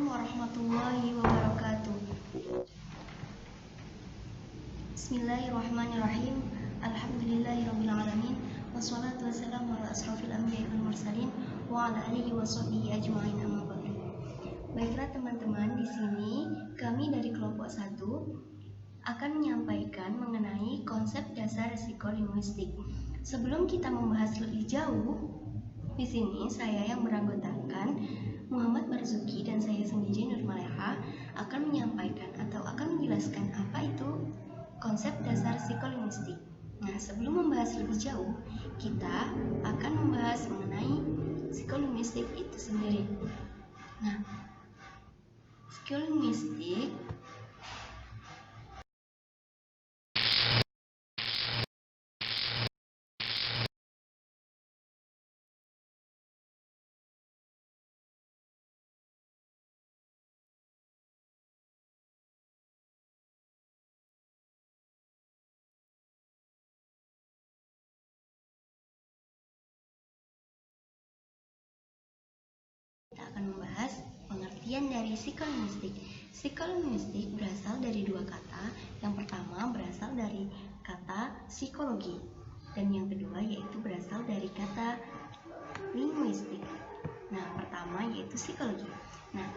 Warahmatullahi wabarakatuh. Bismillahirrahmanirrahim. Alhamdulillahirabbil alamin. Wassalatu wassalamu ala asrofil anbiya'i wal mursalin wa ala alihi wa sahbihi ajma'in amma ba'du. Baiklah teman-teman, di sini kami dari kelompok 1 akan menyampaikan mengenai konsep dasar psikolinguistik. Sebelum kita membahas lebih jauh, di sini saya yang beranggotakan Muhammad Marzuki dan saya sendiri Nur Maleha akan menyampaikan atau akan menjelaskan apa itu konsep dasar psikolinguistik. Nah, sebelum membahas lebih jauh, kita akan membahas mengenai psikolinguistik itu sendiri. Nah, psikolinguistik kita akan membahas pengertian dari psikolinguistik. Psikolinguistik berasal dari dua kata. Yang pertama berasal dari kata psikologi dan yang kedua yaitu berasal dari kata linguistik. Nah, pertama yaitu psikologi. Nah,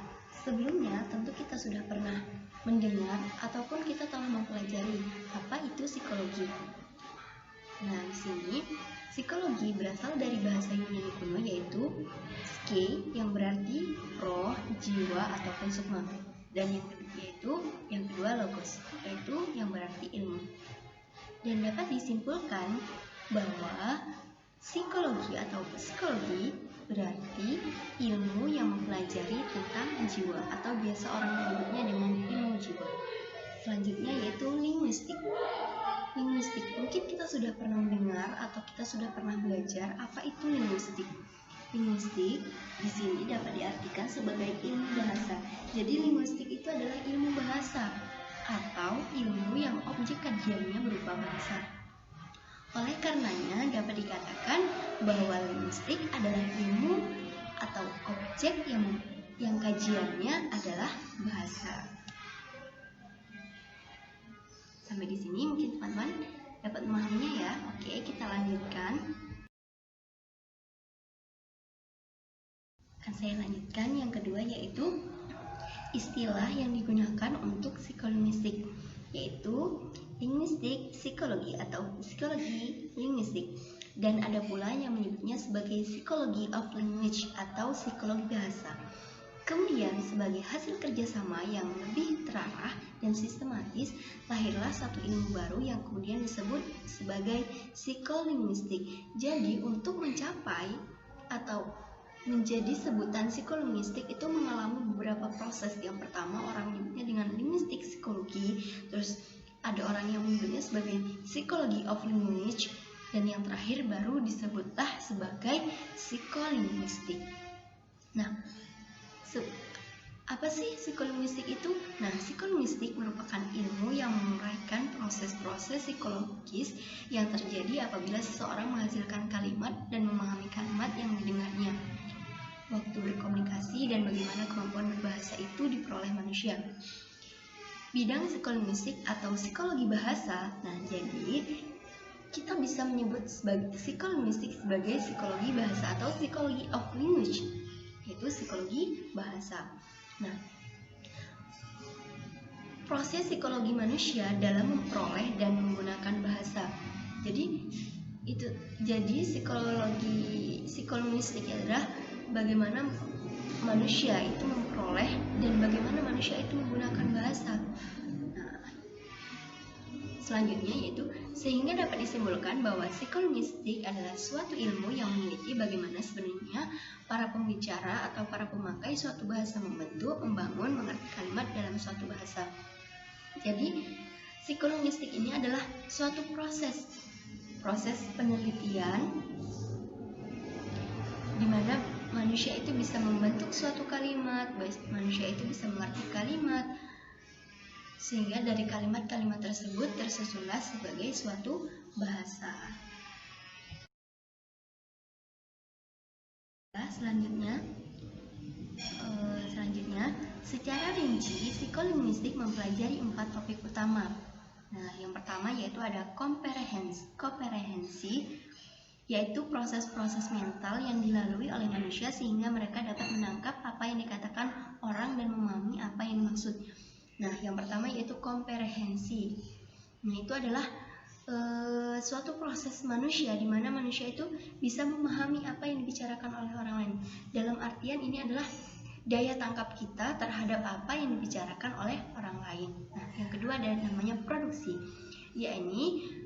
sebelumnya tentu kita sudah pernah mendengar ataupun kita telah mempelajari apa itu psikologi. Nah, di sini psikologi berasal dari bahasa Yunani kuno yaitu psyche yang berarti roh, jiwa ataupun sukma. Dan yang kedua logos, yaitu yang berarti ilmu. Dan dapat disimpulkan bahwa psikologi atau psikologi berarti ilmu yang mempelajari tentang jiwa atau biasa orang menyebutnya dengan ilmu jiwa. Selanjutnya yaitu linguistik. Linguistik, mungkin kita sudah pernah mendengar atau kita sudah pernah belajar apa itu linguistik. Linguistik di sini dapat diartikan sebagai ilmu bahasa. Jadi linguistik itu adalah ilmu bahasa atau ilmu yang objek kajiannya berupa bahasa. Oleh karenanya dapat dikatakan bahwa linguistik adalah ilmu atau objek yang kajiannya adalah bahasa. Sampai di sini mungkin teman-teman dapat memahaminya ya. Oke, kita lanjutkan. Akan saya lanjutkan yang kedua yaitu istilah yang digunakan untuk psikolinguistik, yaitu linguistik psikologi atau psikologi linguistik. Dan ada pula yang menyebutnya sebagai psychology of language atau psikologi bahasa. Kemudian sebagai hasil kerjasama yang lebih terarah dan sistematis, lahirlah satu ilmu baru yang kemudian disebut sebagai psikolinguistik. Jadi untuk mencapai atau menjadi sebutan psikolinguistik itu mengalami beberapa proses. Yang pertama orang menyebutnya dengan linguistik psikologi, terus ada orang yang menyebutnya sebagai psychology of language, dan yang terakhir baru disebutlah sebagai psikolinguistik. Nah, apa sih psikolinguistik itu? Nah, psikolinguistik merupakan ilmu yang menguraikan proses-proses psikologis yang terjadi apabila seseorang menghasilkan kalimat dan memahami kalimat yang didengarnya waktu berkomunikasi dan bagaimana kemampuan berbahasa itu diperoleh manusia. Bidang psikolinguistik atau psikologi bahasa. Nah, jadi kita bisa menyebut sebagai psikolinguistik sebagai psikologi bahasa atau psychology of language, yaitu psikologi bahasa. Nah, proses psikologi manusia dalam memperoleh dan menggunakan bahasa. Jadi psikolinguistik adalah bagaimana manusia itu memperoleh dan bagaimana manusia itu menggunakan bahasa. Nah, selanjutnya yaitu sehingga dapat disimpulkan bahwa psikolinguistik adalah suatu ilmu yang meneliti bagaimana sebenarnya para pembicara atau para pemakai suatu bahasa membentuk, membangun, mengerti kalimat dalam suatu bahasa. Jadi psikolinguistik ini adalah suatu proses penelitian di mana manusia itu bisa membentuk suatu kalimat, manusia itu bisa mengerti kalimat, sehingga dari kalimat-kalimat tersebut tersusunlah sebagai suatu bahasa. Selanjutnya Secara rinci, psikolinguistik mempelajari 4 topik utama. Nah, yang pertama yaitu ada komprehensi, yaitu proses-proses mental yang dilalui oleh manusia sehingga mereka dapat menangkap apa yang dikatakan orang dan memahami apa yang dimaksud. Nah, yang pertama yaitu komprehensi. Nah, itu adalah suatu proses manusia di mana manusia itu bisa memahami apa yang dibicarakan oleh orang lain. Dalam artian ini adalah daya tangkap kita terhadap apa yang dibicarakan oleh orang lain. Nah, yang kedua ada namanya produksi, yakni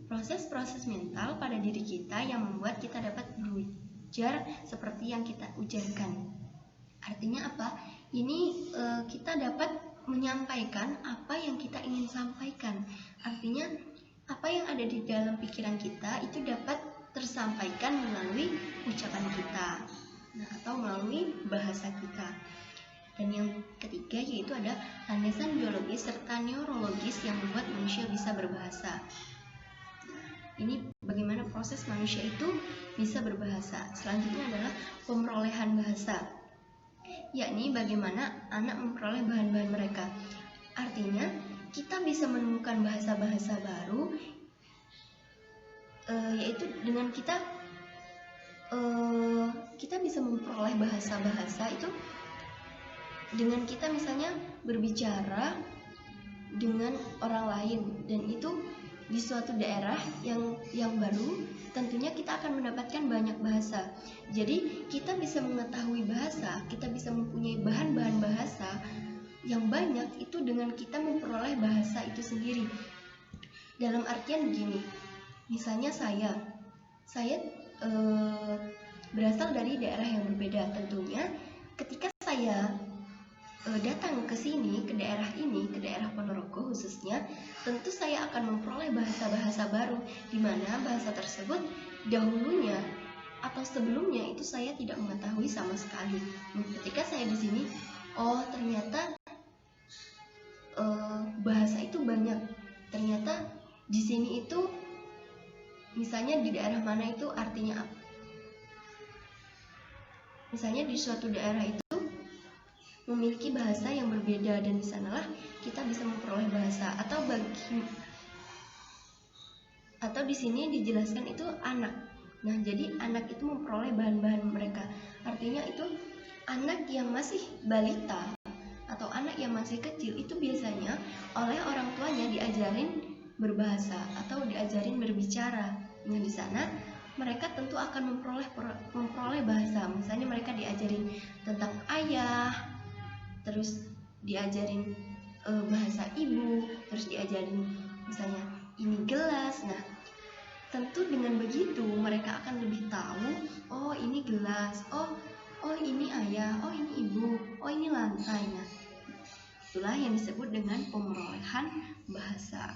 proses-proses mental pada diri kita yang membuat kita dapat berujar seperti yang kita ujarkan. Artinya apa? Ini kita dapat menyampaikan apa yang kita ingin sampaikan. Artinya apa yang ada di dalam pikiran kita itu dapat tersampaikan melalui ucapan kita, atau melalui bahasa kita. Dan yang ketiga yaitu ada landasan biologis serta neurologis yang membuat manusia bisa berbahasa. Ini bagaimana proses manusia itu bisa berbahasa. Selanjutnya adalah pemerolehan bahasa, yakni bagaimana anak memperoleh bahan-bahan mereka. Artinya kita bisa menemukan bahasa-bahasa baru, yaitu dengan kita bisa memperoleh bahasa-bahasa itu dengan kita misalnya berbicara dengan orang lain, dan itu di suatu daerah yang baru, tentunya kita akan mendapatkan banyak bahasa. Jadi kita bisa mengetahui bahasa, kita bisa mempunyai bahan-bahan bahasa yang banyak itu dengan kita memperoleh bahasa itu sendiri. Dalam artian begini, misalnya saya berasal dari daerah yang berbeda. Tentunya ketika saya datang ke sini, ke daerah ini, ke daerah Ponorogo khususnya, tentu saya akan memperoleh bahasa-bahasa baru, di mana bahasa tersebut dahulunya atau sebelumnya itu saya tidak mengetahui sama sekali. Ketika saya di sini, oh ternyata bahasa itu banyak. Ternyata di sini itu misalnya di daerah mana itu artinya apa? Misalnya di suatu daerah itu memiliki bahasa yang berbeda, dan di sanalah kita bisa memperoleh bahasa. Atau di sini dijelaskan itu anak. Nah, jadi anak itu memperoleh bahan-bahan mereka. Artinya itu anak yang masih balita atau anak yang masih kecil itu biasanya oleh orang tuanya diajarin berbahasa atau diajarin berbicara. Nah, di sana mereka tentu akan memperoleh bahasa. Misalnya mereka diajarin tentang ayah, terus diajarin bahasa ibu, terus diajarin misalnya ini gelas. Nah, tentu dengan begitu mereka akan lebih tahu, oh ini gelas, oh ini ayah, oh ini ibu, oh ini lantai. Nah, itulah yang disebut dengan pemerolehan bahasa.